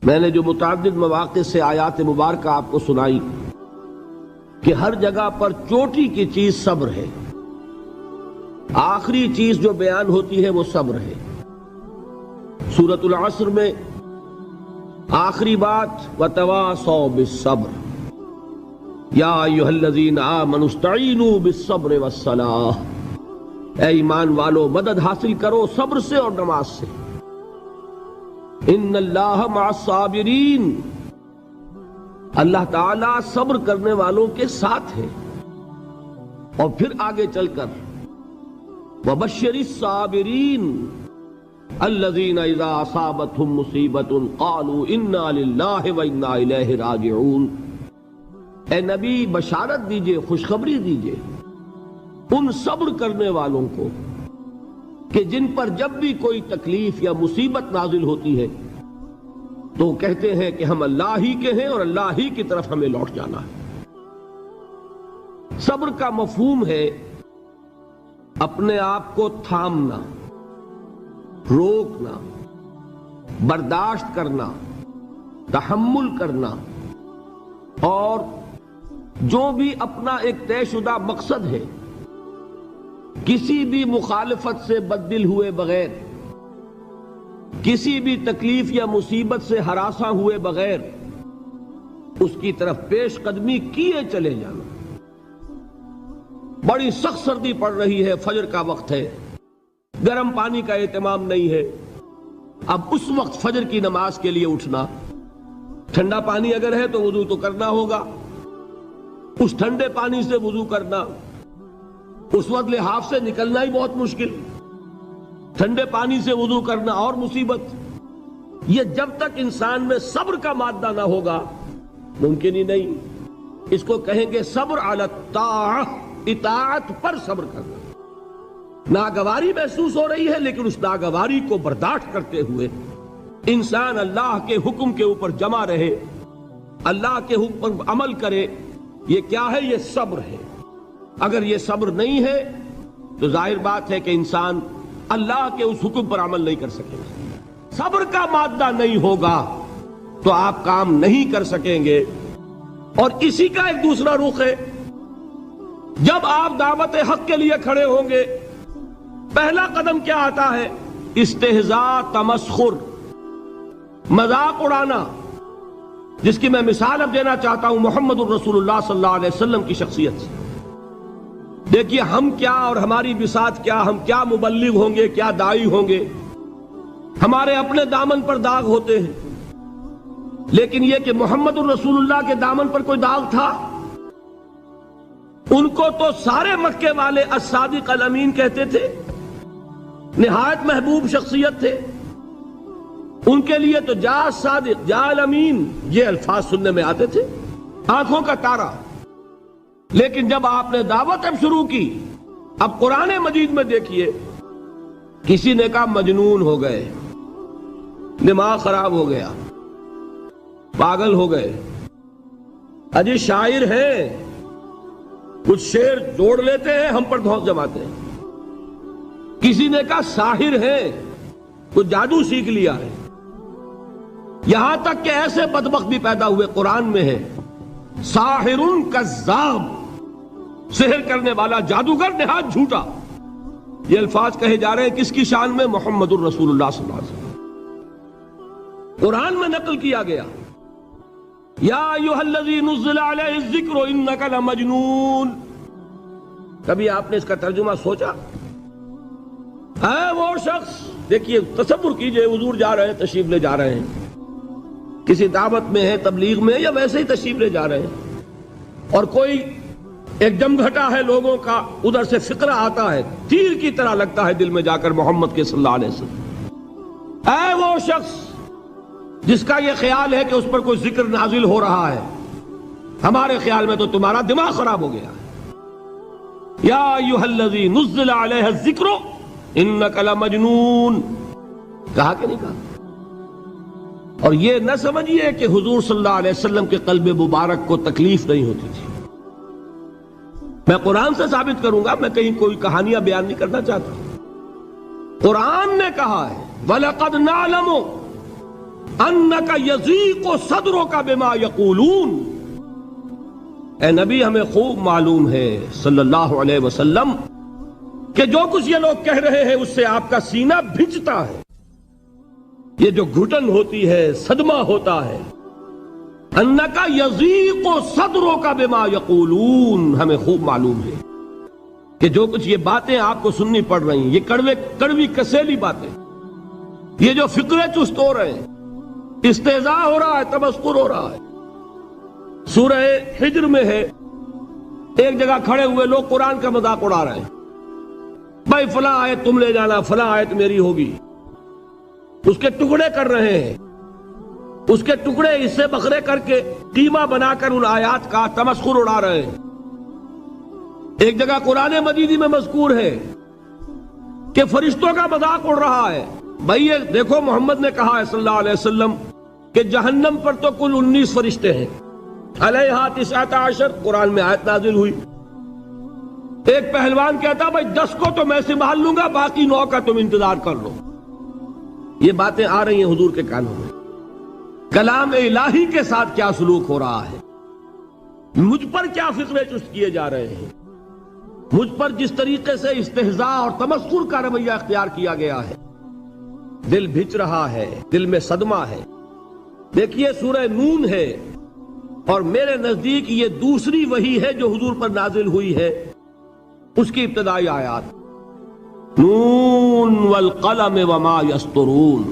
میں نے جو متعدد مواقع سے آیات مبارکہ آپ کو سنائی کہ ہر جگہ پر چوٹی کی چیز صبر ہے، آخری چیز جو بیان ہوتی ہے وہ صبر ہے۔ سورۃ العصر میں آخری بات وتواصوا بالصبر یا ایھا الذین آمنوا استعینوا بالصبر والصلاۃ، اے ایمان والو مدد حاصل کرو صبر سے اور نماز سے۔ ان اللہ مع الصابرین، اللہ تعالیٰ صبر کرنے والوں کے ساتھ ہے۔ اور پھر آگے چل کر وبشر الصابرین الذین اذا اصابتهم مصیبۃ قالوا انا للہ وانا الیہ راجعون، اے نبی بشارت دیجئے، خوشخبری دیجئے ان صبر کرنے والوں کو کہ جن پر جب بھی کوئی تکلیف یا مصیبت نازل ہوتی ہے تو کہتے ہیں کہ ہم اللہ ہی کے ہیں اور اللہ ہی کی طرف ہمیں لوٹ جانا ہے۔ صبر کا مفہوم ہے اپنے آپ کو تھامنا، روکنا، برداشت کرنا، تحمل کرنا، اور جو بھی اپنا ایک طے شدہ مقصد ہے کسی بھی مخالفت سے بددل ہوئے بغیر، کسی بھی تکلیف یا مصیبت سے ہراساں ہوئے بغیر اس کی طرف پیش قدمی کیے چلے جانا۔ بڑی سخت سردی پڑ رہی ہے، فجر کا وقت ہے، گرم پانی کا اہتمام نہیں ہے، اب اس وقت فجر کی نماز کے لیے اٹھنا، ٹھنڈا پانی اگر ہے تو وضو تو کرنا ہوگا، اس ٹھنڈے پانی سے وضو کرنا، اس وقت لحاف سے نکلنا ہی بہت مشکل، ٹھنڈے پانی سے وضو کرنا اور مصیبت۔ یہ جب تک انسان میں صبر کا مادہ نہ ہوگا ممکن ہی نہیں۔ اس کو کہیں گے صبر علی الطاعہ، اطاعت پر صبر کرنا۔ ناگواری محسوس ہو رہی ہے لیکن اس ناگواری کو برداشت کرتے ہوئے انسان اللہ کے حکم کے اوپر جمع رہے، اللہ کے حکم پر عمل کرے۔ یہ کیا ہے؟ یہ صبر ہے۔ اگر یہ صبر نہیں ہے تو ظاہر بات ہے کہ انسان اللہ کے اس حکم پر عمل نہیں کر سکے گا۔ صبر کا مادہ نہیں ہوگا تو آپ کام نہیں کر سکیں گے۔ اور اسی کا ایک دوسرا رخ ہے، جب آپ دعوت حق کے لیے کھڑے ہوں گے پہلا قدم کیا آتا ہے؟ استہزاء، تمسخر، مذاق اڑانا، جس کی میں مثال اب دینا چاہتا ہوں محمد الرسول اللہ صلی اللہ علیہ وسلم کی شخصیت سے۔ دیکھیے ہم کیا اور ہماری بساط کیا، ہم کیا مبلغ ہوں گے، کیا داعی ہوں گے، ہمارے اپنے دامن پر داغ ہوتے ہیں، لیکن یہ کہ محمد الرسول اللہ کے دامن پر کوئی داغ تھا؟ ان کو تو سارے مکے والے الصادق الامین کہتے تھے، نہایت محبوب شخصیت تھے، ان کے لیے تو جا صادق، جا الامین، یہ الفاظ سننے میں آتے تھے، آنکھوں کا تارا۔ لیکن جب آپ نے دعوت اب شروع کی، اب قرآن مجید میں دیکھیے کسی نے کہا مجنون ہو گئے، دماغ خراب ہو گیا، پاگل ہو گئے، اجی شاعر ہیں، کچھ شعر جوڑ لیتے ہیں ہم پر دھوس جماتے ہیں۔ کسی نے کہا ساحر ہے، کچھ جادو سیکھ لیا ہے، یہاں تک کہ ایسے بدبخت بھی پیدا ہوئے، قرآن میں ہے ساحر کذاب، سحر کرنے والا جادوگر نہایت جھوٹا۔ یہ الفاظ کہے جا رہے ہیں کس کی شان میں؟ محمد الرسول اللہ صلی اللہ علیہ وسلم۔ قرآن میں نقل کیا گیا یا ایھا الذی نزل علیہ الذکر انک لمجنون۔ کبھی آپ نے اس کا ترجمہ سوچا؟ ہے وہ شخص، دیکھیے تصور کیجئے حضور جا رہے ہیں، تشریف لے جا رہے ہیں، کسی دعوت میں ہے، تبلیغ میں، یا ویسے ہی تشریف لے جا رہے ہیں، اور کوئی ایک جمگھٹا ہے لوگوں کا، ادھر سے فقرہ آتا ہے، تیر کی طرح لگتا ہے دل میں جا کر محمد کے صلی اللہ علیہ وسلم۔ اے وہ شخص جس کا یہ خیال ہے کہ اس پر کوئی ذکر نازل ہو رہا ہے، ہمارے خیال میں تو تمہارا دماغ خراب ہو گیا ہے۔ یا ایھا الذی نزل علیہ الذکر انک لمجنون، کہا کہ نہیں کہا؟ اور یہ نہ سمجھیے کہ حضور صلی اللہ علیہ وسلم کے قلب مبارک کو تکلیف نہیں ہوتی تھی۔ میں قرآن سے ثابت کروں گا، میں کہیں کوئی کہانیاں بیان نہیں کرنا چاہتا۔ قرآن نے کہا ہے وَلَقَدْ نَعْلَمُ انک یضیق صدرک بما یقولون، اے نبی ہمیں خوب معلوم ہے صلی اللہ علیہ وسلم کہ جو کچھ یہ لوگ کہہ رہے ہیں اس سے آپ کا سینہ بھجتا ہے، یہ جو گھٹن ہوتی ہے، صدمہ ہوتا ہے۔ انک یضیق صدرک بما یقولون، ہمیں خوب معلوم ہے کہ جو کچھ یہ باتیں آپ کو سننی پڑ رہی ہیں، یہ کڑوی کسیلی باتیں، یہ جو فقرے چست ہو رہے ہیں، استہزاء ہو رہا ہے، تمسخر ہو رہا ہے۔ سورہ حجر میں ہے، ایک جگہ کھڑے ہوئے لوگ قرآن کا مذاق اڑا رہے ہیں، بھائی فلاں آیت تم لے جانا، فلاں آیت میری ہوگی، اس کے ٹکڑے کر رہے ہیں، اس کے ٹکڑے حصے بکھرے کر کے قیمہ بنا کر ان آیات کا تمسخر اڑا رہے ہیں۔ ایک جگہ قرآن مجید میں مذکور ہے کہ فرشتوں کا مذاق اڑ رہا ہے، بھائی یہ دیکھو محمد نے کہا ہے صلی اللہ علیہ وسلم کہ جہنم پر تو کل 19 فرشتے ہیں، علیہا 19 قرآن میں آیت نازل ہوئی۔ ایک پہلوان کہتا بھائی 10 کو تو میں سنبھال لوں گا، باقی 9 کا تم انتظار کر لو۔ یہ باتیں آ رہی ہیں حضور کے کانوں میں، کلام الہی کے ساتھ کیا سلوک ہو رہا ہے، مجھ پر کیا فقرے چست کیے جا رہے ہیں، مجھ پر جس طریقے سے استہزاء اور تمسخر کا رویہ اختیار کیا گیا ہے، دل بھج رہا ہے، دل میں صدمہ ہے۔ دیکھیے سورہ نون ہے، اور میرے نزدیک یہ دوسری وحی ہے جو حضور پر نازل ہوئی ہے، اس کی ابتدائی آیات، نون والقلم وما یسطرون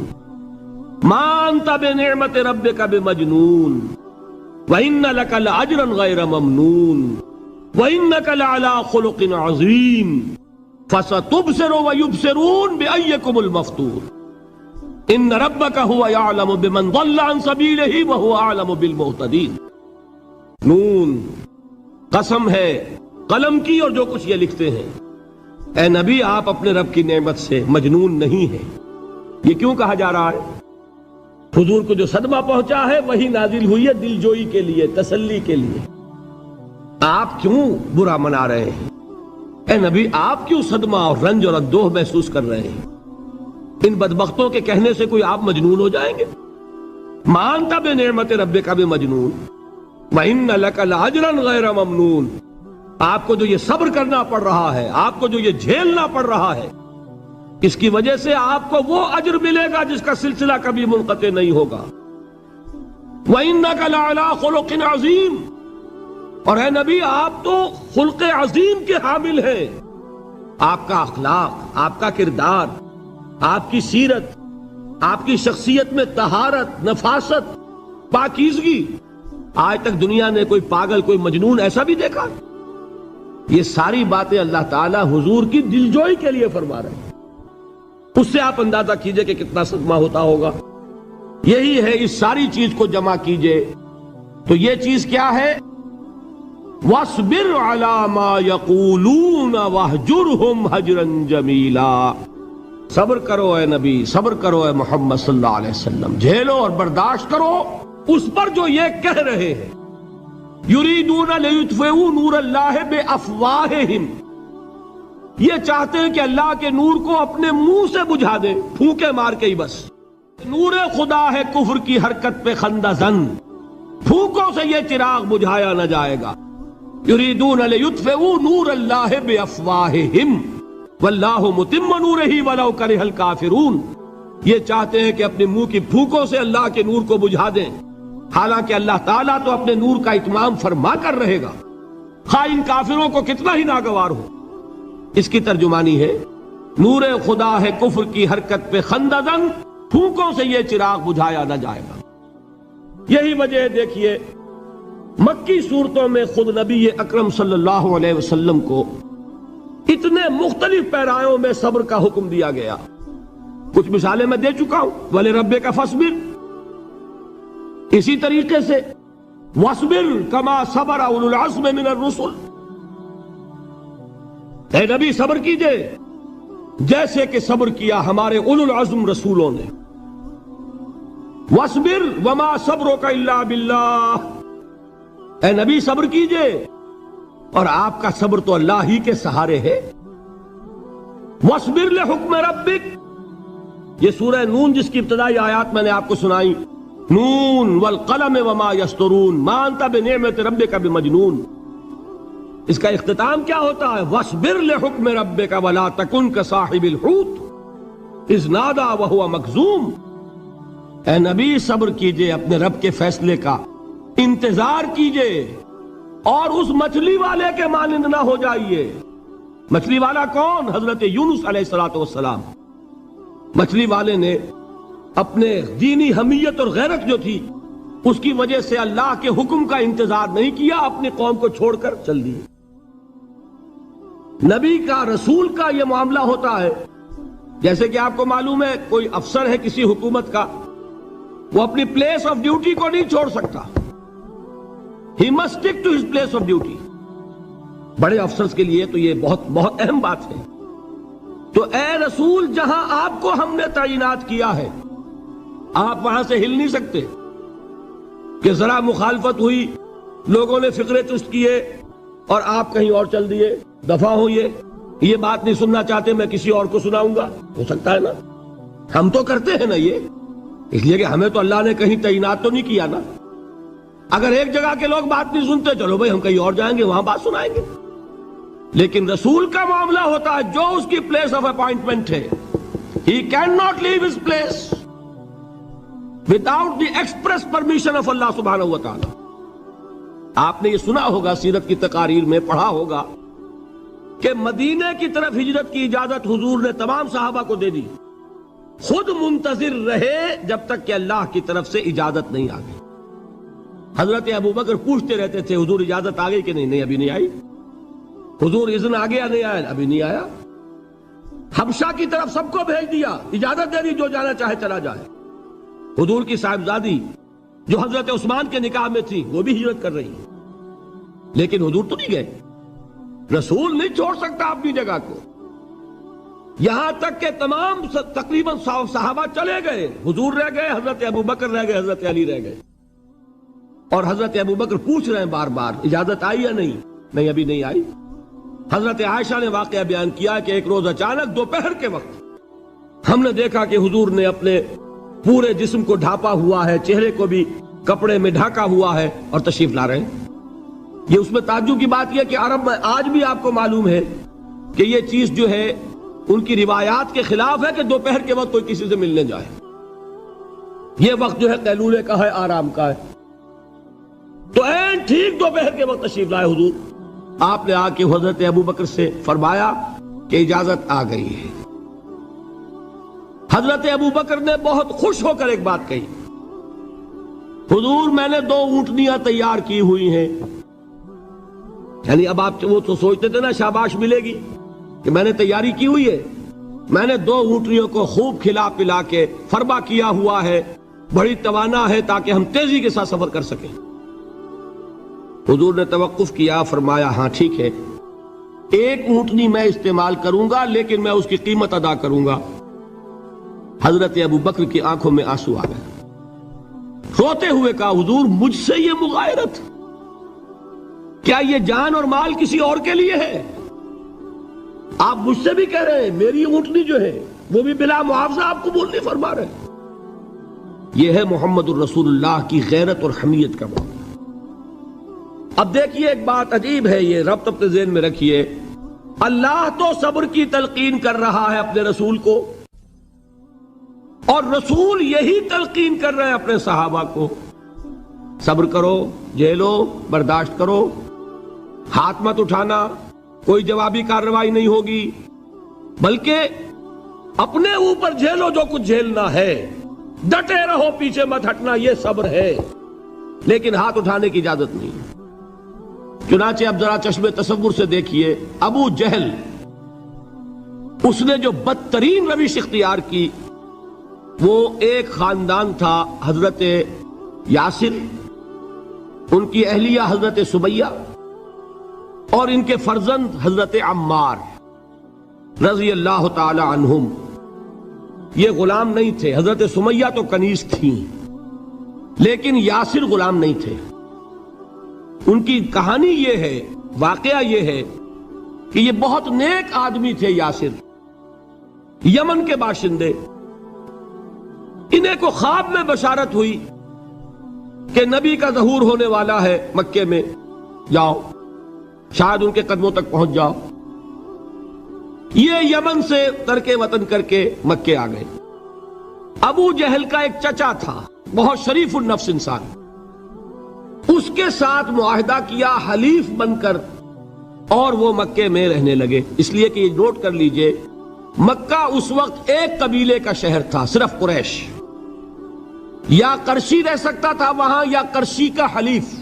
ما انت بنعمت ربک بمجنون وان لک لاجرا غیر ممنون وانک لعلی خلق عظیم فستبصر ویبصرون بأیکم المفتون ان ربک هو یعلم بمن ضل عن سبیلہ وهو اعلم بالمہتدین۔ نون، قسم ہے قلم کی اور جو کچھ یہ لکھتے ہیں۔ اے نبی آپ اپنے رب کی نعمت سے مجنون نہیں ہیں۔ یہ کیوں کہا جا رہا ہے؟ حضور کو جو صدمہ پہنچا ہے وہی نازل ہوئی ہے دل جوئی کے لیے، تسلی کے لیے۔ آپ کیوں برا منا رہے ہیں؟ اے نبی آپ کیوں صدمہ اور رنج اور اندوہ محسوس کر رہے ہیں؟ ان بدبختوں کے کہنے سے کوئی آپ مجنون ہو جائیں گے؟ مانتا بے نعمت رب کا بھی مجنون وَإِنَّ لَكَ لَأَجْرًا غَيْرَ مَمْنُونَ، آپ کو جو یہ صبر کرنا پڑ رہا ہے، آپ کو جو یہ جھیلنا پڑ رہا ہے، اس کی وجہ سے آپ کو وہ اجر ملے گا جس کا سلسلہ کبھی منقطع نہیں ہوگا۔ وَإِنَّكَ لَعَلَىٰ خُلُقٍ عَظِيمٍ، اور اے نبی آپ تو خلق عظیم کے حامل ہیں۔ آپ کا اخلاق، آپ کا کردار، آپ کی سیرت، آپ کی شخصیت میں طہارت، نفاست، پاکیزگی، آج تک دنیا نے کوئی پاگل، کوئی مجنون ایسا بھی دیکھا؟ یہ ساری باتیں اللہ تعالیٰ حضور کی دلجوئی کے لیے فرما رہے ہیں۔ اس سے آپ اندازہ کیجئے کہ کتنا صدمہ ہوتا ہوگا۔ یہی ہے، اس ساری چیز کو جمع کیجئے تو یہ چیز کیا ہے؟ وَاصْبِرْ عَلَىٰ مَا يَقُولُونَ وَاهْجُرْهُمْ هَجْرًا جَمِيلًا، صبر کرو اے نبی، صبر کرو اے محمد صلی اللہ علیہ وسلم، جھیلو اور برداشت کرو اس پر جو یہ کہہ رہے ہیں۔ یریدون لیطفئوا نور اللہ بافواہہم، یہ چاہتے ہیں کہ اللہ کے نور کو اپنے منہ سے بجھا دیں، پھونکے مار کے ہی بس۔ نور خدا ہے کفر کی حرکت پہ خندہ زن، پھونکوں سے یہ چراغ بجھایا نہ جائے گا۔ یریدون لیطفئوا نور اللہ بافواہہم واللہ متم نورہ ولو کرہ الکافرون، یہ چاہتے ہیں کہ اپنے منہ کی پھونکوں سے اللہ کے نور کو بجھا دیں، حالانکہ اللہ تعالیٰ تو اپنے نور کا اتمام فرما کر رہے گا، خواہ ان کافروں کو کتنا ہی ناگوار ہو۔ اس کی ترجمانی ہے نور خدا ہے کفر کی حرکت پہ خندہ زن، پھونکوں سے یہ چراغ بجھایا نہ جائے گا۔ یہی وجہ ہے، دیکھیے مکی صورتوں میں خود نبی اکرم صلی اللہ علیہ وسلم کو اتنے مختلف پیرایوں میں صبر کا حکم دیا گیا۔ کچھ مثالیں میں دے چکا ہوں، وَلِرَبِّكَ فَاصْبِرْ، اسی طریقے سے وَاصْبِرْ كَمَا صَبَرَ أُولُو الْعَزْمِ مِنَ الرُّسُلِ، اے نبی صبر کیجئے جیسے کہ صبر کیا ہمارے اولو العزم رسولوں نے۔ وَاصْبِرْ وَمَا صَبْرُكَ إِلَّا بِاللَّهِ، اے نبی صبر کیجئے اور آپ کا صبر تو اللہ ہی کے سہارے ہے۔ وَاصْبِرْ لِحُكْمِ رَبِّكَ، یہ سورہ نون جس کی ابتدائی آیات میں نے آپ کو سنائی، نون والقلم وما یسطرون ما انت بنعمت ربک بمجنون. اس کا اختتام کیا ہوتا ہے؟ وَاصْبِرْ لِحُکْمِ رَبِّكَ وَلَا تَكُنْ كَصَاحِبِ الْحُوتِ اِذْ نَادَىٰ وَهُوَ مَكْظُومٌ. اے نبی صبر کیجئے اپنے رب کے فیصلے کا، انتظار کیجئے اور اس مچھلی والے کے مانند نہ ہو جائیے. مچھلی والا کون؟ حضرت یونس علیہ السلام. مچھلی والے نے اپنے دینی حمیت اور غیرت جو تھی اس کی وجہ سے اللہ کے حکم کا انتظار نہیں کیا، اپنی قوم کو چھوڑ کر چل دیے. نبی کا، رسول کا یہ معاملہ ہوتا ہے. جیسے کہ آپ کو معلوم ہے کوئی افسر ہے کسی حکومت کا، وہ اپنی پلیس آف ڈیوٹی کو نہیں چھوڑ سکتا. He must stick to his place of duty. بڑے افسرز کے لیے تو یہ بہت بہت اہم بات ہے. تو اے رسول، جہاں آپ کو ہم نے تعینات کیا ہے آپ وہاں سے ہل نہیں سکتے کہ ذرا مخالفت ہوئی، لوگوں نے فقرے چست کیے اور آپ کہیں اور چل دیے. دفعہ ہو، یہ بات نہیں سننا چاہتے، میں کسی اور کو سناؤں گا. ہو سکتا ہے نا؟ ہم تو کرتے ہیں نا یہ، اس لیے کہ ہمیں تو اللہ نے کہیں تعینات تو نہیں کیا نا. اگر ایک جگہ کے لوگ بات نہیں سنتے، چلو بھائی ہم کہیں اور جائیں گے، وہاں بات سنائیں گے. لیکن رسول کا معاملہ ہوتا ہے جو اس کی پلیس آف اپوائنٹمنٹ ہے، he cannot leave his place without the express permission of اللہ سبحانہ وتعالی. آپ نے یہ سنا ہوگا، سیرت کی تقاریر میں پڑھا ہوگا کہ مدینے کی طرف ہجرت کی اجازت حضور نے تمام صحابہ کو دے دی. خود منتظر رہے جب تک کہ اللہ کی طرف سے اجازت نہیں آ گئی. حضرت ابوبکر پوچھتے رہتے تھے حضور اجازت آ گئی کہ نہیں؟ نہیں ابھی نہیں آئی. حضور اذن آ گیا؟ نہیں آیا. ابھی نہیں آیا. حبشہ کی طرف سب کو بھیج دیا، اجازت دے دی جو جانا چاہے چلا جائے. حضور کی صاحبزادی جو حضرت عثمان کے نکاح میں تھی وہ بھی ہجرت کر رہی ہے، لیکن حضور تو نہیں گئے. رسول نہیں چھوڑ سکتا اپنی جگہ کو. یہاں تک کہ تمام تقریباً صحابہ چلے گئے، حضور رہ گئے، حضرت ابوبکر رہ گئے، حضرت علی رہ گئے. اور حضرت ابوبکر پوچھ رہے ہیں بار بار اجازت آئی یا نہیں؟ نہیں ابھی نہیں آئی. حضرت عائشہ نے واقعہ بیان کیا کہ ایک روز اچانک دوپہر کے وقت ہم نے دیکھا کہ حضور نے اپنے پورے جسم کو ڈھانپا ہوا ہے، چہرے کو بھی کپڑے میں ڈھانکا ہوا ہے اور تشریف لا رہے ہیں. یہ اس میں تعجب کی بات یہ کہ عرب میں آج بھی آپ کو معلوم ہے کہ یہ چیز جو ہے ان کی روایات کے خلاف ہے کہ دوپہر کے وقت کوئی کسی سے ملنے جائے. یہ وقت جو ہے قیلولے کا ہے، آرام کا ہے. تو این ٹھیک دوپہر کے وقت تشریف لائے حضور. آپ نے آ کے حضرت ابوبکر سے فرمایا کہ اجازت آ گئی ہے. حضرت ابوبکر نے بہت خوش ہو کر ایک بات کہی، حضور میں نے 2 اونٹنیاں تیار کی ہوئی ہیں. یعنی اب آپ وہ تو سوچتے تھے نا شاباش ملے گی کہ میں نے تیاری کی ہوئی ہے. میں نے 2 اونٹنیوں کو خوب کھلا پلا کے فربا کیا ہوا ہے، بڑی توانا ہے تاکہ ہم تیزی کے ساتھ سفر کر سکیں. حضور نے توقف کیا، فرمایا ہاں ٹھیک ہے، 1 اونٹنی میں استعمال کروں گا لیکن میں اس کی قیمت ادا کروں گا. حضرت ابوبکر کی آنکھوں میں آنسو آ گئے. روتے ہوئے کہا حضور مجھ سے یہ مغایرت، کیا یہ جان اور مال کسی اور کے لیے ہے؟ آپ مجھ سے بھی کہہ رہے ہیں میری اونٹنی جو ہے وہ بھی بلا معاوضہ آپ قبول نہیں فرما رہے. یہ ہے محمد الرسول اللہ کی غیرت اور حمیت کا معاملہ. اب دیکھیے ایک بات عجیب ہے، یہ ربط اپنے ذہن میں رکھیے. اللہ تو صبر کی تلقین کر رہا ہے اپنے رسول کو، اور رسول یہی تلقین کر رہے ہیں اپنے صحابہ کو. صبر کرو، جھیلو، برداشت کرو، ہاتھ مت اٹھانا، کوئی جوابی کارروائی نہیں ہوگی، بلکہ اپنے اوپر جھیلو جو کچھ جھیلنا ہے، ڈٹے رہو، پیچھے مت ہٹنا، یہ صبر ہے. لیکن ہاتھ اٹھانے کی اجازت نہیں. چنانچہ اب ذرا چشم تصور سے دیکھیے، ابو جہل اس نے جو بدترین روش اختیار کی، وہ ایک خاندان تھا حضرت یاسر، ان کی اہلیہ حضرت سمیہ اور ان کے فرزند حضرت عمار رضی اللہ تعالی عنہم. یہ غلام نہیں تھے. حضرت سمیہ تو کنیز تھیں لیکن یاسر غلام نہیں تھے. ان کی کہانی یہ ہے، واقعہ یہ ہے کہ یہ بہت نیک آدمی تھے. یاسر یمن کے باشندے. انہیں کو خواب میں بشارت ہوئی کہ نبی کا ظہور ہونے والا ہے مکے میں، جاؤ شاید ان کے قدموں تک پہنچ جاؤ۔ یہ یمن سے ترک وطن کر کے مکے آ گئے۔ ابو جہل کا ایک چچا تھا، بہت شریف النفس انسان، اس کے ساتھ معاہدہ کیا حلیف بن کر، اور وہ مکے میں رہنے لگے۔ اس لیے کہ یہ نوٹ کر لیجئے، مکہ اس وقت ایک قبیلے کا شہر تھا، صرف قریش۔ یا قرشی رہ سکتا تھا وہاں، یا قرشی کا حلیف،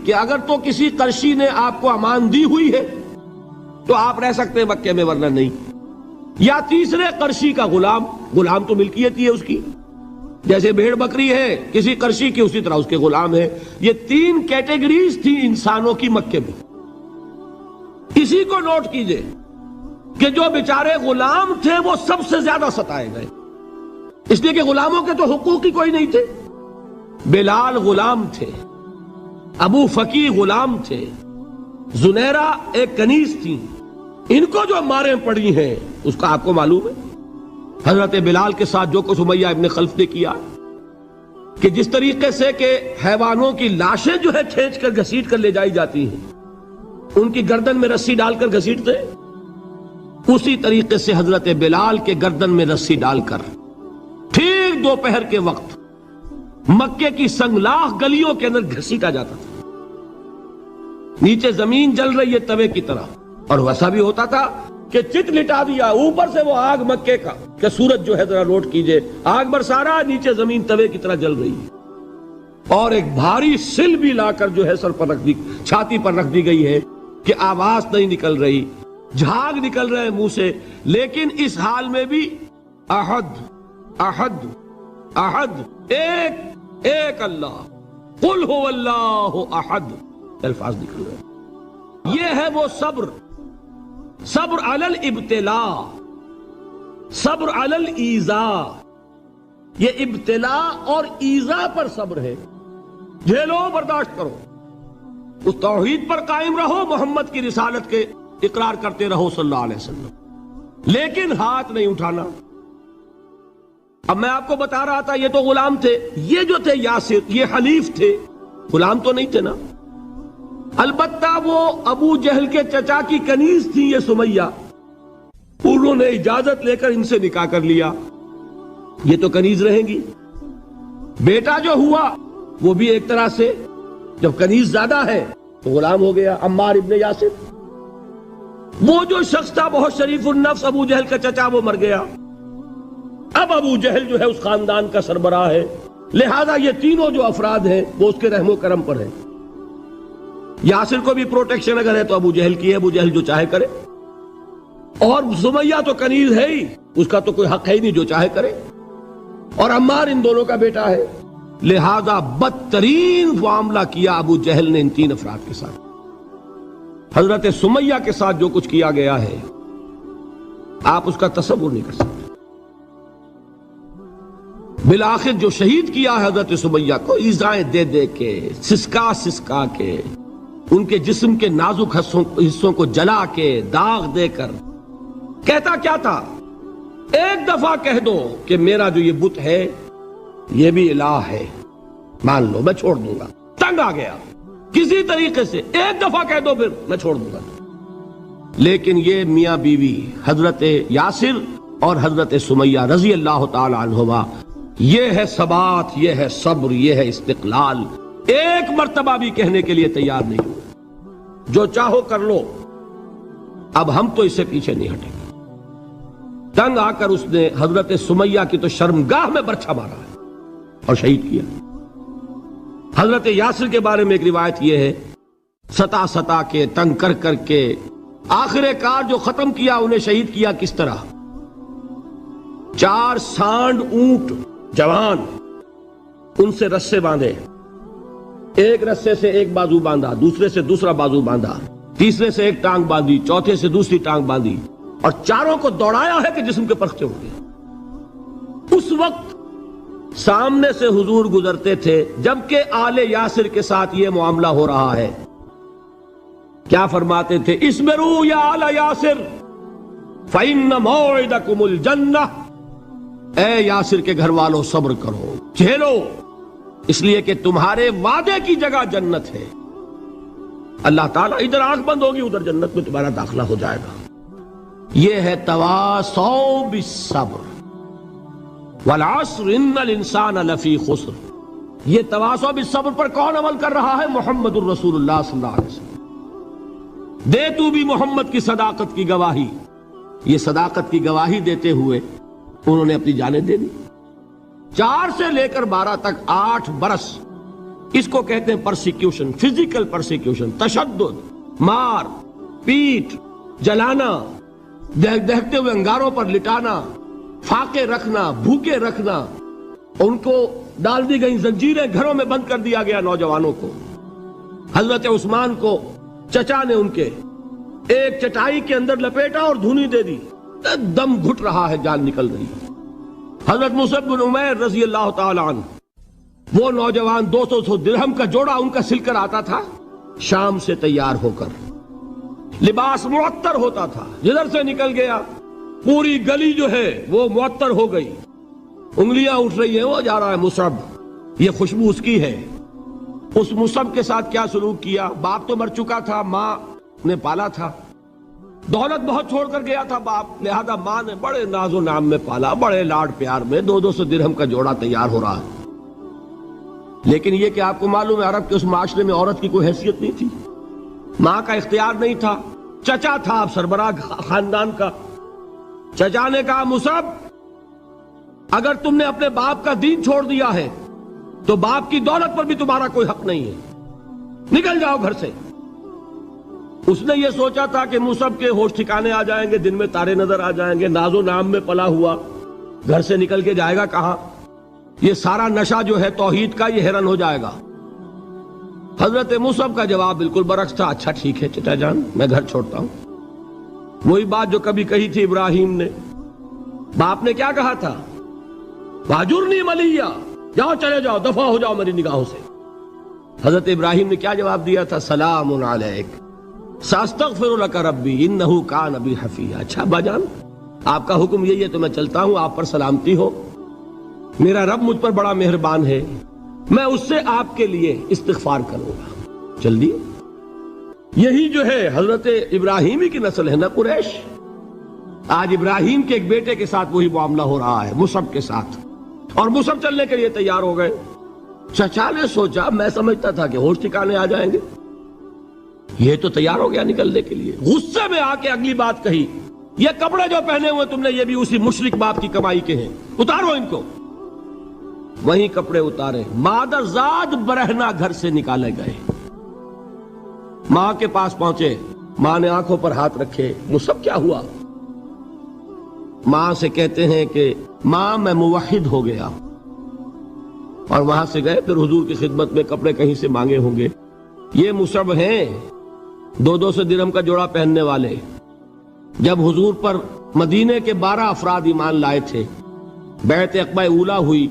کہ اگر تو کسی قرشی نے آپ کو امان دی ہوئی ہے تو آپ رہ سکتے ہیں مکے میں، ورنہ نہیں۔ یا تیسرے قرشی کا غلام، غلام تو ملکیت ہی ہے اس کی، جیسے بھیڑ بکری ہے کسی قرشی کی، اسی طرح اس کے غلام ہے۔ یہ تین کیٹیگریز تھی انسانوں کی مکے میں۔ اسی کو نوٹ کیجئے کہ جو بیچارے غلام تھے وہ سب سے زیادہ ستائے گئے، اس لیے کہ غلاموں کے تو حقوق ہی کوئی نہیں تھے۔ بلال غلام تھے، ابو فقی غلام تھے، زنیرہ ایک کنیز تھی، ان کو جو ماریں پڑی ہیں اس کا آپ کو معلوم ہے۔ حضرت بلال کے ساتھ جو کچھ امیہ ابن خلف نے کیا، کہ جس طریقے سے کہ حیوانوں کی لاشیں جو ہے کھینچ کر گھسیٹ کر لے جائی جاتی ہیں، ان کی گردن میں رسی ڈال کر گھسیٹتے، اسی طریقے سے حضرت بلال کے گردن میں رسی ڈال کر ٹھیک دوپہر کے وقت مکے کی سنگلاخ گلیوں کے اندر گھسیٹا جاتا تھا۔ نیچے زمین جل رہی ہے توے کی طرح، اور ویسا بھی ہوتا تھا کہ چت لٹا دیا، اوپر سے وہ آگ مکے کا، کہ سورج جو ہے ذرا نوٹ کیجئے، آگ برسا رہا، نیچے زمین توے کی طرح جل رہی ہے، اور ایک بھاری سل بھی لا کر جو ہے سر پر رکھ دی، چھاتی پر رکھ دی گئی ہے کہ آواز نہیں نکل رہی، جھاگ نکل رہے منہ سے، لیکن اس حال میں بھی احد احد احد، ایک ایک اللہ، قل هو اللہ احد، الفاظ نکل رہے۔ یہ ہے وہ صبر، صبر علی الابتلاء، صبر علی الایذاء۔ یہ ابتلاء اور ایذاء پر صبر ہے، جھیلو، برداشت کرو، اس توحید پر قائم رہو، محمد کی رسالت کے اقرار کرتے رہو صلی اللہ علیہ وسلم، لیکن ہاتھ نہیں اٹھانا۔ اب میں آپ کو بتا رہا تھا یہ تو غلام تھے، یہ جو تھے یاسر، یہ حلیف تھے، غلام تو نہیں تھے نا۔ البتہ وہ ابو جہل کے چچا کی کنیز تھی یہ سمیہ، انہوں نے اجازت لے کر ان سے نکاح کر لیا، یہ تو کنیز رہیں گی۔ بیٹا جو ہوا وہ بھی ایک طرح سے، جب کنیز زیادہ ہے تو غلام ہو گیا، عمار ابن یاسر۔ وہ جو شخص تھا بہت شریف النفس ابو جہل کا چچا، وہ مر گیا، اب ابو جہل جو ہے اس خاندان کا سربراہ ہے، لہذا یہ تینوں جو افراد ہیں وہ اس کے رحم و کرم پر ہیں۔ یاسر کو بھی پروٹیکشن اگر ہے تو ابو جہل کی ہے، ابو جہل جو چاہے کرے، اور سمیہ تو کنیز ہے ہی، اس کا تو کوئی حق ہے ہی نہیں، جو چاہے کرے، اور عمار ان دونوں کا بیٹا ہے، لہذا بدترین معاملہ کیا ابو جہل نے ان تین افراد کے ساتھ۔ حضرت سمیہ کے ساتھ جو کچھ کیا گیا ہے آپ اس کا تصور نہیں کر سکتے۔ بالآخر جو شہید کیا حضرت سمیہ کو ایذائیں دے دے کے، سسکا سسکا کے، ان کے جسم کے نازک حصوں کو جلا کے، داغ دے کر، کہتا کیا تھا، ایک دفعہ کہہ دو کہ میرا جو یہ بت ہے یہ بھی الہ ہے، مان لو میں چھوڑ دوں گا۔ تنگ آ گیا، کسی طریقے سے ایک دفعہ کہہ دو پھر میں چھوڑ دوں گا۔ لیکن یہ میاں بیوی حضرت یاسر اور حضرت سمیہ رضی اللہ تعالی عنہما، یہ ہے ثبات، یہ ہے صبر، یہ ہے استقلال، ایک مرتبہ بھی کہنے کے لیے تیار نہیں ہوئے، جو چاہو کر لو، اب ہم تو اس سے پیچھے نہیں ہٹیں گے۔ تنگ آ کر اس نے حضرت سمیہ کی تو شرمگاہ میں برچھا مارا ہے اور شہید کیا۔ حضرت یاسر کے بارے میں ایک روایت یہ ہے، ستا ستا کے، تنگ کر کر کے، آخر کار جو ختم کیا، انہیں شہید کیا کس طرح، 4 سانڈ اونٹ جوان، ان سے رسے باندھے، ایک رسے سے ایک بازو باندھا، دوسرے سے دوسرا بازو باندھا، تیسرے سے ایک ٹانگ باندھی، چوتھے سے دوسری ٹانگ باندھی، اور چاروں کو دوڑایا ہے کہ جسم کے پرخچے اڑ گئے۔ اس وقت سامنے سے حضور گزرتے تھے جبکہ آل یاسر کے ساتھ یہ معاملہ ہو رہا ہے، کیا فرماتے تھے، اسبروا یا آل یاسر فإن موعدکم الجنہ، اے یاسر کے گھر والوں صبر کرو، جھیلو، اس لیے کہ تمہارے وعدے کی جگہ جنت ہے. اللہ تعالیٰ ادھر آنکھ بند ہوگی ادھر جنت میں تمہارا داخلہ ہو جائے گا. یہ ہے تواصوا بالصبر والعصر ان الانسان لفی خسر. یہ تواصوا بالصبر پر کون عمل کر رہا ہے؟ محمد الرسول اللہ صلی اللہ علیہ وسلم. دے تو بھی محمد کی صداقت کی گواہی. یہ صداقت کی گواہی دیتے ہوئے انہوں نے اپنی جانیں دے دی. 4 سے لے کر 12 تک 8 برس اس کو کہتے ہیں پرسیکیوشن، فزیکل پرسیکیوشن، تشدد، مار پیٹ، جلانا، دہتے ہوئے انگاروں پر لٹانا، فاقے رکھنا، بھوکے رکھنا. ان کو ڈال دی گئی زنجیریں، گھروں میں بند کر دیا گیا نوجوانوں کو. حضرت عثمان کو چچا نے ان کے ایک چٹائی کے اندر لپیٹا اور دھونی دے دی. دم گھٹ رہا ہے، جان نکل رہی. حضرت مصعب بن عمیر رضی اللہ تعالی عنہ، وہ نوجوان 200 درہم کا جوڑا ان کا سل کر آتا تھا شام سے تیار ہو کر. لباس معطر ہوتا تھا، جدھر سے نکل گیا پوری گلی جو ہے وہ معطر ہو گئی. انگلیاں اٹھ رہی ہیں، وہ جا رہا ہے مصعب، یہ خوشبو اس کی ہے. اس مصعب کے ساتھ کیا سلوک کیا؟ باپ تو مر چکا تھا، ماں نے پالا تھا، دولت بہت چھوڑ کر گیا تھا باپ، لہذا ماں نے بڑے ناز و نام میں پالا، بڑے لاڈ پیار میں. 200 درہم کا جوڑا تیار ہو رہا ہے. لیکن یہ کہ آپ کو معلوم ہے عرب کے اس معاشرے میں عورت کی کوئی حیثیت نہیں تھی، ماں کا اختیار نہیں تھا. چچا تھا اب سربراہ خاندان کا. چچا نے کہا مصعب اگر تم نے اپنے باپ کا دین چھوڑ دیا ہے تو باپ کی دولت پر بھی تمہارا کوئی حق نہیں ہے، نکل جاؤ گھر سے. اس نے یہ سوچا تھا کہ مصعب کے ہوش ٹھکانے آ جائیں گے، دن میں تارے نظر آ جائیں گے، ناز و نام میں پلا ہوا گھر سے نکل کے جائے گا کہاں؟ یہ سارا نشہ جو ہے توحید کا یہ حیران ہو جائے گا. حضرت مصعب کا جواب بالکل برعکس تھا. اچھا ٹھیک ہے چچا جان، میں گھر چھوڑتا ہوں. وہی بات جو کبھی کہی تھی ابراہیم نے. باپ نے کیا کہا تھا؟ واجرنی ملیہ، جاؤ چلے جاؤ، دفع ہو جاؤ میری نگاہوں سے. حضرت ابراہیم نے کیا جواب دیا تھا؟ سلام علیک ساستغفر لک ربی انہ کان بی حفیہ. اچھا ابا جان آپ کا حکم یہی ہے تو میں چلتا ہوں، آپ پر سلامتی ہو، میرا رب مجھ پر بڑا مہربان ہے، میں اس سے آپ کے لیے استغفار کروں گا. جلدی. یہی جو ہے حضرت ابراہیمی کی نسل ہے نا قریش. آج ابراہیم کے ایک بیٹے کے ساتھ وہی معاملہ ہو رہا ہے مصعب کے ساتھ، اور مصعب چلنے کے لیے تیار ہو گئے. چچا نے سوچا میں سمجھتا تھا کہ ہوش ٹھکانے آ جائیں گے، یہ تو تیار ہو گیا نکلنے کے لیے. غصے میں آ کے اگلی بات کہی، یہ کپڑے جو پہنے ہوئے تم نے یہ بھی اسی مشرک باپ کی کمائی کے ہیں، اتارو ان کو. وہیں کپڑے اتارے، مادر زاد برہنہ گھر سے نکالے گئے. ماں کے پاس پہنچے، ماں نے آنکھوں پر ہاتھ رکھے. مصعب کیا ہوا؟ ماں سے کہتے ہیں کہ ماں میں موحد ہو گیا. اور وہاں سے گئے، پھر حضور کی خدمت میں کپڑے کہیں سے مانگے ہوں گے. یہ مصعب ہیں 200 درہم کا جوڑا پہننے والے. جب حضور پر مدینے کے 12 افراد ایمان لائے تھے، بیعت عقبہ اولا ہوئی،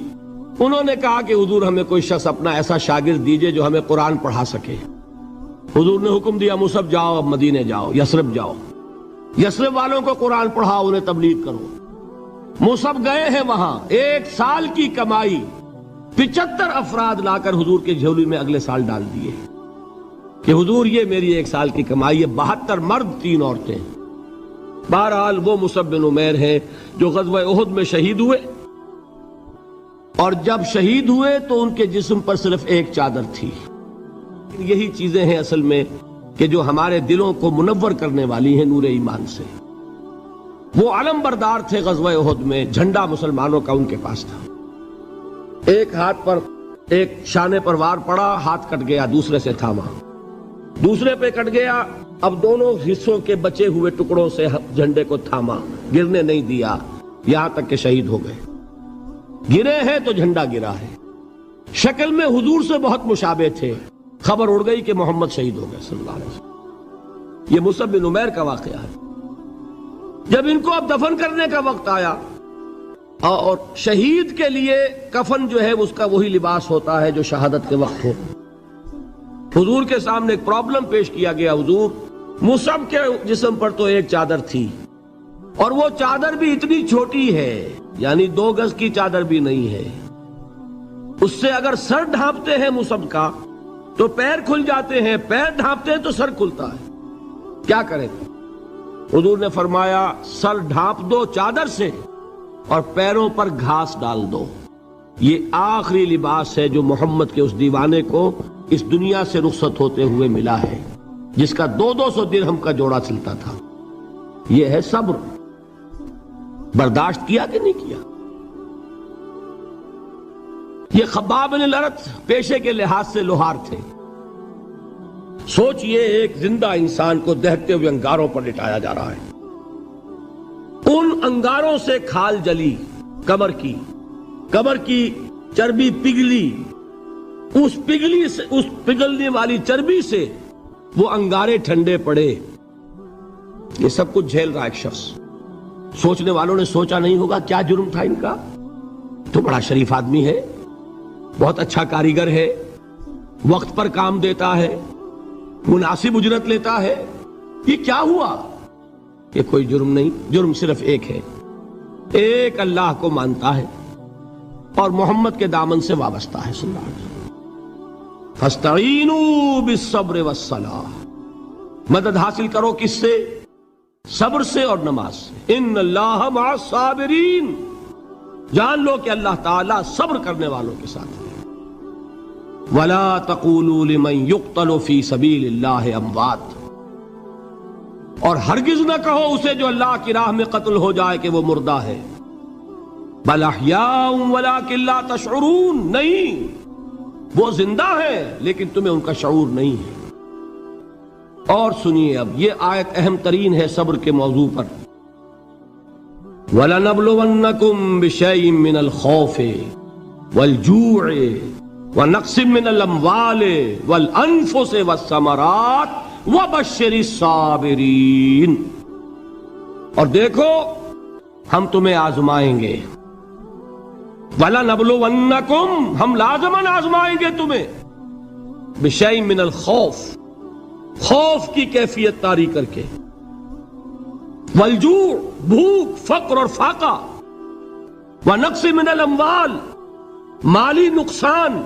انہوں نے کہا کہ حضور ہمیں کوئی شخص اپنا ایسا شاگرد دیجئے جو ہمیں قرآن پڑھا سکے. حضور نے حکم دیا مصعب جاؤ، اب مدینے جاؤ، یثرب جاؤ، یثرب والوں کو قرآن پڑھاؤ، انہیں تبلیغ کرو. مصعب گئے ہیں وہاں، 1 سال کی کمائی 75 افراد لا کر حضور کے جھولی میں اگلے سال ڈال دیے کہ حضور یہ میری 1 سال کی کمائی ہے. 72 مرد 3 عورتیں. بہرحال وہ مصعب بن عمیر ہیں جو غزوہ احد میں شہید ہوئے، اور جب شہید ہوئے تو ان کے جسم پر صرف ایک چادر تھی. یہی چیزیں ہیں اصل میں کہ جو ہمارے دلوں کو منور کرنے والی ہیں نور ایمان سے. وہ علم بردار تھے غزوہ احد میں، جھنڈا مسلمانوں کا ان کے پاس تھا. ایک ہاتھ پر ایک شانے پر وار پڑا، ہاتھ کٹ گیا، دوسرے سے تھاما، دوسرے پہ کٹ گیا، اب دونوں حصوں کے بچے ہوئے ٹکڑوں سے جھنڈے کو تھاما، گرنے نہیں دیا، یہاں تک کہ شہید ہو گئے. گرے ہیں تو جھنڈا گرا ہے. شکل میں حضور سے بہت مشابہ تھے. خبر اڑ گئی کہ محمد شہید ہو گئے صلی اللہ علیہ وسلم. یہ مصعب بن عمیر کا واقعہ ہے. جب ان کو اب دفن کرنے کا وقت آیا، اور شہید کے لیے کفن جو ہے اس کا وہی لباس ہوتا ہے جو شہادت کے وقت ہو. حضور کے سامنے ایک پرابلم پیش کیا گیا. حضور مصعب کے جسم پر تو ایک چادر تھی، اور وہ چادر بھی اتنی چھوٹی ہے، یعنی 2 گز کی چادر بھی نہیں ہے. اس سے اگر سر ڈھانپتے ہیں مصب کا تو پیر کھل جاتے ہیں، پیر ڈھانپتے ہیں تو سر کھلتا ہے، کیا کریں؟ حضور نے فرمایا سر ڈھانپ دو چادر سے اور پیروں پر گھاس ڈال دو۔ یہ آخری لباس ہے جو محمد کے اس دیوانے کو اس دنیا سے رخصت ہوتے ہوئے ملا ہے، جس کا 200 درہم کا جوڑا چلتا تھا۔ یہ ہے صبر۔ برداشت کیا کہ نہیں کیا؟ یہ خباب بن الارت پیشے کے لحاظ سے لوہار تھے۔ سوچئے ایک زندہ انسان کو دہتے ہوئے انگاروں پر لٹایا جا رہا ہے، ان انگاروں سے کھال جلی، کمر کی چربی پگھلی، اس پگھلنے والی چربی سے وہ انگارے ٹھنڈے پڑے۔ یہ سب کچھ جھیل رہا ایک شخص۔ سوچنے والوں نے سوچا نہیں ہوگا کیا جرم تھا ان کا؟ تو بڑا شریف آدمی ہے، بہت اچھا کاریگر ہے، وقت پر کام دیتا ہے، مناسب اجرت لیتا ہے، یہ کیا ہوا؟ یہ کوئی جرم نہیں، جرم صرف ایک ہے، ایک اللہ کو مانتا ہے اور محمد کے دامن سے وابستہ ہے صلی اللہ علیہ وسلم۔ فاستعینوا بالصبر والصلاۃ، مدد حاصل کرو کس سے؟ صبر سے اور نماز سے۔ ان اللہ مع الصابرین، جان لو کہ اللہ تعالیٰ صبر کرنے والوں کے ساتھ ہے۔ وَلَا تَقُولُوا لِمَنْ يُقْتَلُ فِي سَبِيلِ اللَّهِ أَمْوَاتٌ، اور ہرگز نہ کہو اسے جو اللہ کی راہ میں قتل ہو جائے کہ وہ مردہ ہے۔ بَلْ أَحْيَاءٌ وَلَكِنْ لَا تَشْعُرُونَ، نہیں، وہ زندہ ہے لیکن تمہیں ان کا شعور نہیں ہے۔ اور سنیے اب یہ آیت اہم ترین ہے صبر کے موضوع پر۔ وَلَنَبْلُوَنَّكُمْ بِشَيْءٍ مِّنَ الْخَوْفِ وَالْجُوعِ وَنَقْصٍ مِّنَ الْأَمْوَالِ وَالْأَنفُسِ وَالثَّمَرَاتِ وَبَشِّرِ الصَّابِرِينَ، اور دیکھو ہم تمہیں آزمائیں گے۔ وَلَنَبْلُوَنَّكُمْ، ہم لازماً آزمائیں گے تمہیں، بِشَيْءٍ مِّنَ الْخَوْفِ، خوف کی کیفیت طاری کر کے، والجوع، بھوک، فقر اور فاقہ، ونقص من الاموال، مالی نقصان،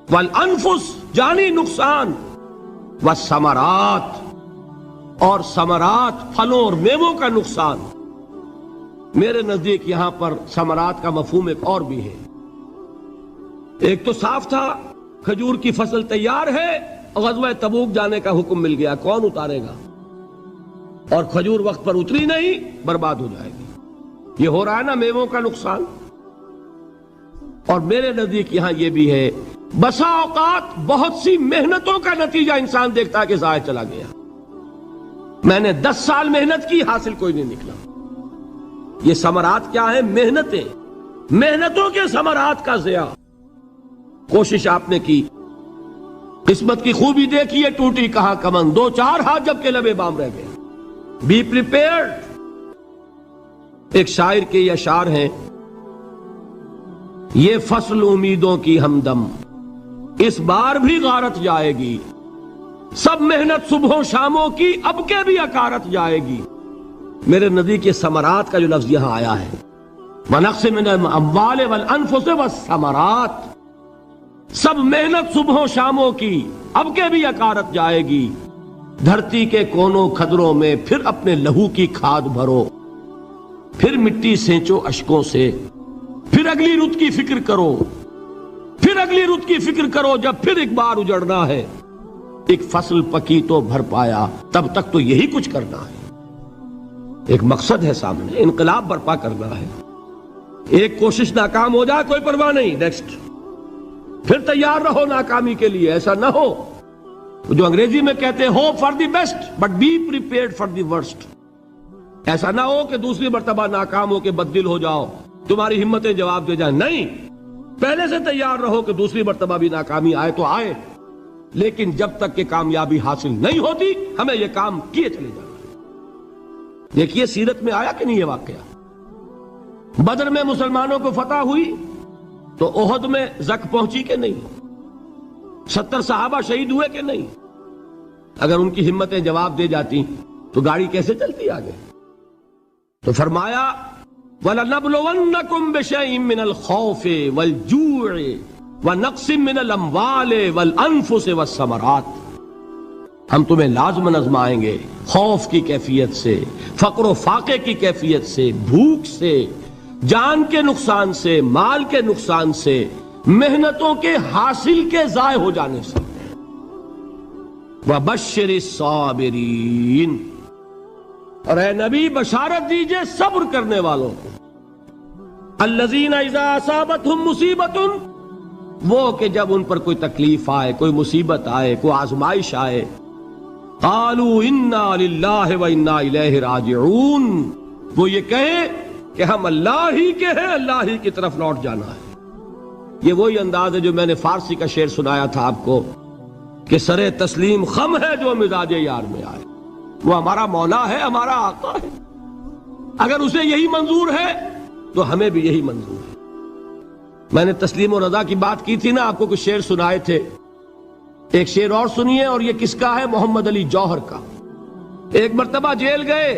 والانفس، جانی نقصان، والثمرات، اور ثمرات، پھلوں اور میووں کا نقصان۔ میرے نزدیک یہاں پر ثمرات کا مفہوم ایک اور بھی ہے۔ ایک تو صاف تھا کھجور کی فصل تیار ہے، غزوہ تبوک جانے کا حکم مل گیا، کون اتارے گا؟ اور کھجور وقت پر اتری نہیں، برباد ہو جائے گی۔ یہ ہو رہا ہے نا میووں کا نقصان۔ اور میرے نزدیک یہاں یہ بھی ہے، بسا اوقات بہت سی محنتوں کا نتیجہ انسان دیکھتا ہے کہ ضائع چلا گیا، میں نے 10 سال محنت کی، حاصل کوئی نہیں نکلا۔ یہ ثمرات کیا ہیں؟ محنتیں، محنتوں کے ثمرات کا ضیاع۔ کوشش آپ نے کی، قسمت کی خوبی دیکھیے، ٹوٹی کہاں کمن، 2-4 ہاتھ جب کے لبے بام رہ گئے۔ Be prepared. ایک شاعر کے یہ اشعار ہیں، یہ فصل امیدوں کی ہمدم، اس بار بھی غارت جائے گی، سب محنت صبحوں شاموں کی اب کے بھی اکارت جائے گی۔ میرے نزدیک یہ ثمرات کا جو لفظ یہاں آیا ہے، وَنَقْصٍ مِّنَ الْأَمْوَالِ وَالْأَنفُسِ وَالثَّمَرَاتِ، سب محنت صبحوں شاموں کی اب کے بھی اکارت جائے گی۔ دھرتی کے کونوں کھدروں میں پھر اپنے لہو کی کھاد بھرو، پھر مٹی سینچو اشکوں سے، پھر اگلی رت کی فکر کرو، پھر اگلی رت کی فکر کرو، جب پھر ایک بار اجڑنا ہے۔ ایک فصل پکی تو بھر پایا، تب تک تو یہی کچھ کرنا ہے۔ ایک مقصد ہے سامنے، انقلاب برپا کرنا ہے۔ ایک کوشش ناکام ہو جائے کوئی پرواہ نہیں، نیکسٹ، پھر تیار رہو ناکامی کے لیے۔ ایسا نہ ہو جو انگریزی میں کہتے ہیں hope for the best but be prepared for the worst. ایسا نہ ہو کہ دوسری مرتبہ ناکام ہو کے بددل ہو جاؤ، تمہاری ہمتیں جواب دے جائیں، نہیں، پہلے سے تیار رہو کہ دوسری مرتبہ بھی ناکامی آئے تو آئے، لیکن جب تک کہ کامیابی حاصل نہیں ہوتی ہمیں یہ کام کیے چلے جانا ہے۔ دیکھیے سیرت میں آیا کہ نہیں یہ واقعہ؟ بدر میں مسلمانوں کو فتح ہوئی تو احد میں زک پہنچی کہ نہیں؟ 70 صحابہ شہید ہوئے کہ نہیں؟ اگر ان کی ہمتیں جواب دے جاتی تو گاڑی کیسے چلتی آگے؟ تو فرمایا وَلَنَبْلُوَنَّكُمْ بِشَيْءٍ مِّنَ الْخَوْفِ وَالْجُوعِ وَنَقْصٍ مِّنَ الْأَمْوَالِ وَالْأَنفُسِ وَالثَّمَرَاتِ، ہم تمہیں لازماً آزمائیں گے خوف کی کیفیت سے، فقر و فاقے کی کیفیت سے، بھوک سے، جان کے نقصان سے، مال کے نقصان سے، محنتوں کے حاصل کے ضائع ہو جانے سے۔ وَبَشِّرِ الصَّابِرِينَ، اور اے نبی بشارت دیجئے صبر کرنے والوں کو۔ الَّذِينَ إِذَا أَصَابَتْهُمْ مُصِيبَةٌ، وہ کہ جب ان پر کوئی تکلیف آئے، کوئی مصیبت آئے، کوئی آزمائش آئے، قالوا انا للہ و انا الیہ راجعون، وہ یہ کہیں کہ ہم اللہ ہی کے ہیں، اللہ ہی کی طرف لوٹ جانا ہے۔ یہ وہی انداز ہے جو میں نے فارسی کا شعر سنایا تھا آپ کو کہ سر تسلیم خم ہے جو مزاج یار میں آئے۔ وہ ہمارا مولا ہے، ہمارا آقا ہے، اگر اسے یہی منظور ہے تو ہمیں بھی یہی منظور ہے۔ میں نے تسلیم و رضا کی بات کی تھی نا، آپ کو کچھ شعر سنائے تھے، ایک شعر اور سنیے، اور یہ کس کا ہے؟ محمد علی جوہر کا۔ ایک مرتبہ جیل گئے،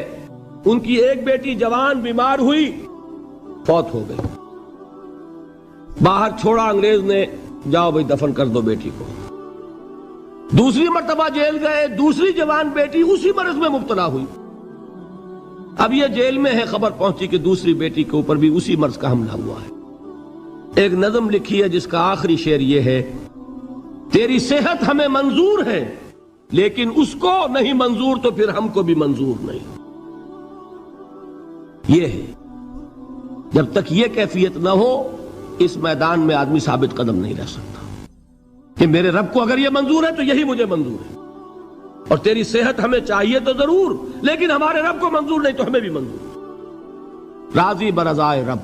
ان کی ایک بیٹی جوان بیمار ہوئی، فوت ہو گئی، باہر چھوڑا انگریز نے، جاؤ بھائی دفن کر دو بیٹی کو۔ دوسری مرتبہ جیل گئے، دوسری جوان بیٹی اسی مرض میں مبتلا ہوئی، اب یہ جیل میں ہے، خبر پہنچی کہ دوسری بیٹی کے اوپر بھی اسی مرض کا حملہ ہوا ہے۔ ایک نظم لکھی ہے جس کا آخری شعر یہ ہے، تیری صحت ہمیں منظور ہے لیکن اس کو نہیں منظور تو پھر ہم کو بھی منظور نہیں۔ یہ ہے، جب تک یہ کیفیت نہ ہو اس میدان میں آدمی ثابت قدم نہیں رہ سکتا کہ میرے رب کو اگر یہ منظور ہے تو یہی مجھے منظور ہے، اور تیری صحت ہمیں چاہیے تو ضرور لیکن ہمارے رب کو منظور نہیں تو ہمیں بھی منظور۔ راضی برضائے رب۔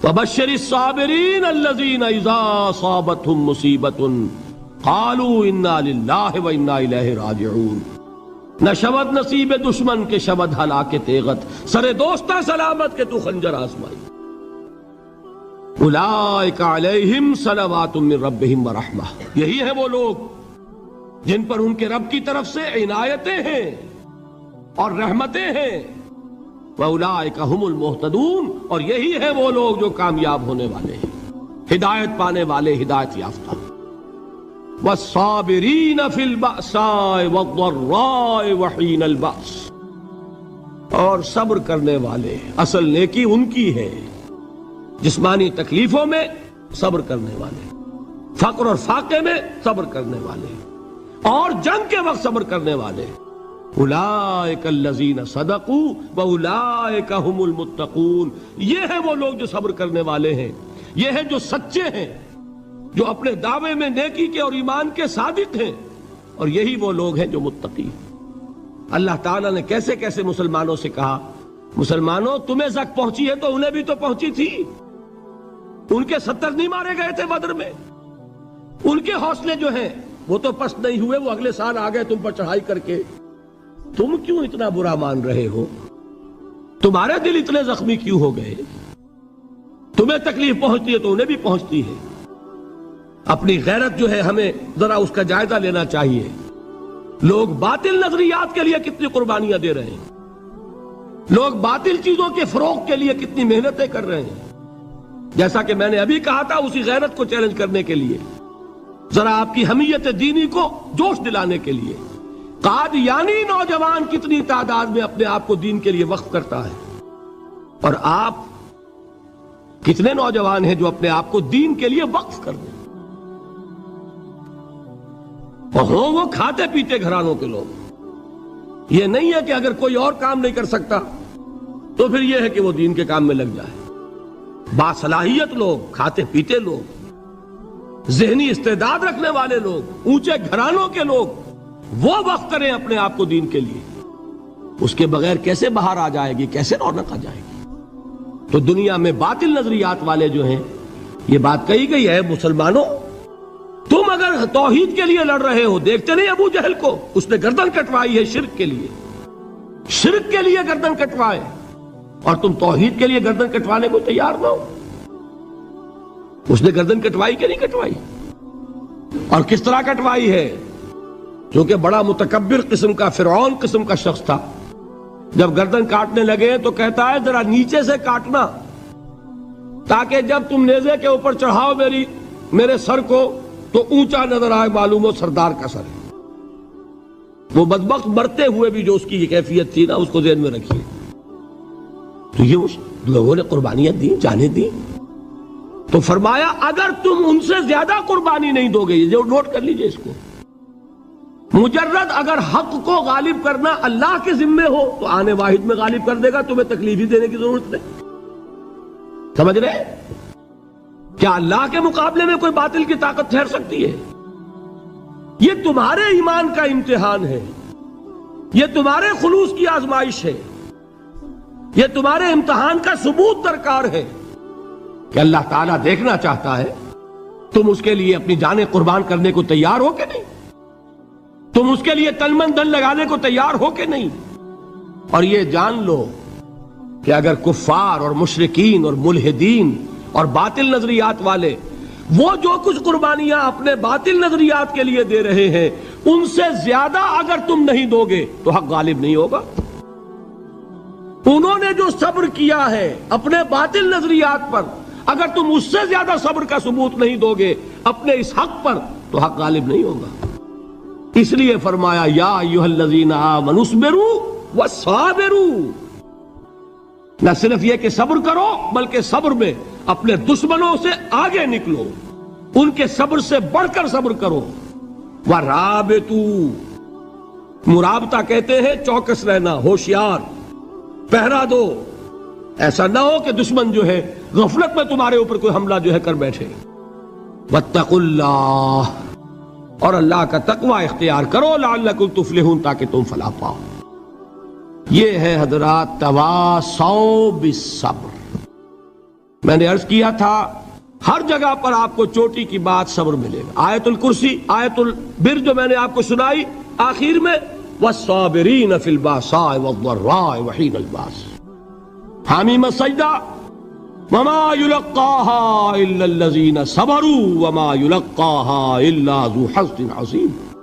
وَبَشِّرِ الصَّابِرِينَ الَّذِينَ إِذَا أَصَابَتْهُمْ مُصِيبَةٌ قَالُوا إِنَّا لِلَّهِ وَإِنَّا إِلَيْهِ رَاجِعُونَ۔ نہ شود نصیب دشمن کے شود ہلاک تیغت، سر دوستہ سلامت کے تو خنجر آزمائی۔ اولئک علیہم صلوات من ربہم ورحمہ، یہی ہے وہ لوگ جن پر ان کے رب کی طرف سے عنایتیں ہیں اور رحمتیں ہیں۔ وَأُولَئِكَ هُمُ الْمُهْتَدُونَ، اور یہی ہے وہ لوگ جو کامیاب ہونے والے ہیں، ہدایت پانے والے، ہدایت یافتہ۔ وَالصَّابِرِينَ فِي الْبَأْسَاءِ وَالضَّرَّاءِ وَحِينَ الْبَأْسِ، اور صبر کرنے والے، اصل نیکی ان کی ہے، جسمانی تکلیفوں میں صبر کرنے والے، فقر اور فاقے میں صبر کرنے والے، اور جنگ کے وقت صبر کرنے والے۔ اولئک الذین صدقوا واولئک هم المتقون، یہ ہے وہ لوگ جو صبر کرنے والے ہیں، یہ ہے جو سچے ہیں، جو اپنے دعوے میں نیکی کے اور ایمان کے صادق ہیں، اور یہی وہ لوگ ہیں جو متقی ہیں۔ اللہ تعالیٰ نے کیسے کیسے مسلمانوں سے کہا، مسلمانوں تمہیں زک پہنچی ہے تو انہیں بھی تو پہنچی تھی، ان کے 70 نہیں مارے گئے تھے بدر میں، ان کے حوصلے جو ہیں وہ تو پست نہیں ہوئے، وہ اگلے سال آ گئے تم پر چڑھائی کر کے، تم کیوں اتنا برا مان رہے ہو؟ تمہارے دل اتنے زخمی کیوں ہو گئے؟ تمہیں تکلیف پہنچتی ہے تو انہیں بھی پہنچتی ہے۔ اپنی غیرت جو ہے ہمیں ذرا اس کا جائزہ لینا چاہیے۔ لوگ باطل نظریات کے لیے کتنی قربانیاں دے رہے ہیں، لوگ باطل چیزوں کے فروغ کے لیے کتنی محنتیں کر رہے ہیں۔ جیسا کہ میں نے ابھی کہا تھا، اسی غیرت کو چیلنج کرنے کے لیے، ذرا آپ کی حمیت دینی کو جوش دلانے کے لیے، قادیانی نوجوان کتنی تعداد میں اپنے آپ کو دین کے لیے وقف کرتا ہے، اور آپ کتنے نوجوان ہیں جو اپنے آپ کو دین کے لیے وقف کر دیں، اور ہوں وہ کھاتے پیتے گھرانوں کے لوگ۔ یہ نہیں ہے کہ اگر کوئی اور کام نہیں کر سکتا تو پھر یہ ہے کہ وہ دین کے کام میں لگ جائے۔ باصلاحیت لوگ، کھاتے پیتے لوگ، ذہنی استعداد رکھنے والے لوگ، اونچے گھرانوں کے لوگ، وہ وقت کریں اپنے آپ کو دین کے لیے۔ اس کے بغیر کیسے باہر آ جائے گی، کیسے رونق آ جائے گی؟ تو دنیا میں باطل نظریات والے جو ہیں، یہ بات کہی گئی ہے، مسلمانوں تم اگر توحید کے لیے لڑ رہے ہو، دیکھتے نہیں ابو جہل کو، اس نے گردن کٹوائی ہے شرک کے لیے، شرک کے لیے گردن کٹوائے، اور تم توحید کے لیے گردن کٹوانے کو تیار نہ ہو۔ اس نے گردن کٹوائی کہ نہیں کٹوائی؟ اور کس طرح کٹوائی ہے؟ جو کہ بڑا متکبر قسم کا، فرعون قسم کا شخص تھا، جب گردن کاٹنے لگے تو کہتا ہے ذرا نیچے سے کاٹنا، تاکہ جب تم نیزے کے اوپر چڑھاؤ میرے سر کو تو اونچا نظر آئے، معلوم ہو سردار کا سر ہے۔ وہ بدبخت مرتے ہوئے بھی جو اس کی یہ کیفیت تھی نا، اس کو ذہن میں رکھیے۔ تو یہ اس لوگوں نے قربانیاں دی، جانیں دی، تو فرمایا اگر تم ان سے زیادہ قربانی نہیں دو گے، جو نوٹ کر لیجئے اس کو، مجرد اگر حق کو غالب کرنا اللہ کے ذمے ہو تو آنے واحد میں غالب کر دے گا، تمہیں تکلیف ہی دینے کی ضرورت نہیں۔ سمجھ رہے؟ کیا اللہ کے مقابلے میں کوئی باطل کی طاقت ٹھہر سکتی ہے؟ یہ تمہارے ایمان کا امتحان ہے، یہ تمہارے خلوص کی آزمائش ہے، یہ تمہارے امتحان کا ثبوت درکار ہے کہ اللہ تعالیٰ دیکھنا چاہتا ہے تم اس کے لیے اپنی جانیں قربان کرنے کو تیار ہو کہ نہیں، تم اس کے لیے تن من دھن لگانے کو تیار ہو کہ نہیں۔ اور یہ جان لو کہ اگر کفار اور مشرکین اور ملحدین اور باطل نظریات والے وہ جو کچھ قربانیاں اپنے باطل نظریات کے لیے دے رہے ہیں، ان سے زیادہ اگر تم نہیں دو گے تو حق غالب نہیں ہوگا۔ انہوں نے جو صبر کیا ہے اپنے باطل نظریات پر، اگر تم اس سے زیادہ صبر کا ثبوت نہیں دو گے اپنے اس حق پر تو حق غالب نہیں ہوگا۔ اس لیے فرمایا یا ایھا الذین آمنوا اصبروا وصابروا، نہ صرف یہ کہ صبر کرو بلکہ صبر میں اپنے دشمنوں سے آگے نکلو، ان کے صبر سے بڑھ کر صبر کرو۔ وَرَابِطُوا، مرابطہ کہتے ہیں چوکس رہنا، ہوشیار، پہرا دو، ایسا نہ ہو کہ دشمن جو ہے غفلت میں تمہارے اوپر کوئی حملہ جو ہے کر بیٹھے۔ وَاتَّقُوا اللَّهَ، اور اللہ کا تقوی اختیار کرو، لعلکم تفلحون، تاکہ تم فلاح پاؤ۔ یہ ہے حضرات تواصوا بالصبر۔ میں نے عرض کیا تھا ہر جگہ پر آپ کو چوٹی کی بات صبر ملے گا۔ آیت الکرسی، آیت البر جو میں نے آپ کو سنائی آخر میں، والصابرین فی الباساء والضراء وحین الباس، حامیم السجدہ، وما یلقاها الا الذین صبروا وما یلقاها الا ذو حظ عظیم۔